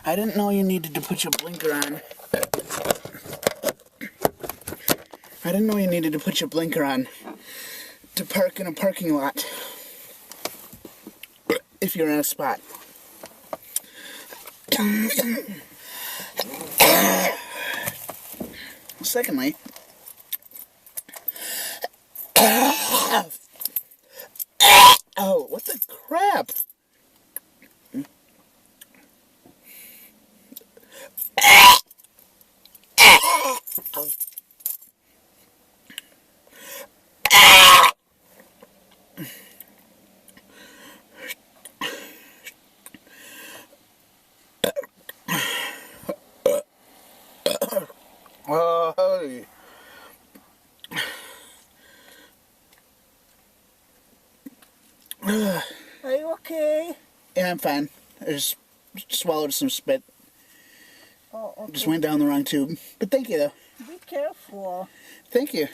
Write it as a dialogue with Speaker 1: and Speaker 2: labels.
Speaker 1: I didn't know you needed to put your blinker on. I didn't know you needed to put your blinker on to park in a parking lot if you're in a spot. Secondly, oh, what the crap? Oh,
Speaker 2: Are you okay?
Speaker 1: yeah, I'm fine. I just swallowed some spit.
Speaker 2: Oh, okay.
Speaker 1: Just went down the wrong tube. But thank you, though.
Speaker 2: Be careful.
Speaker 1: Thank you.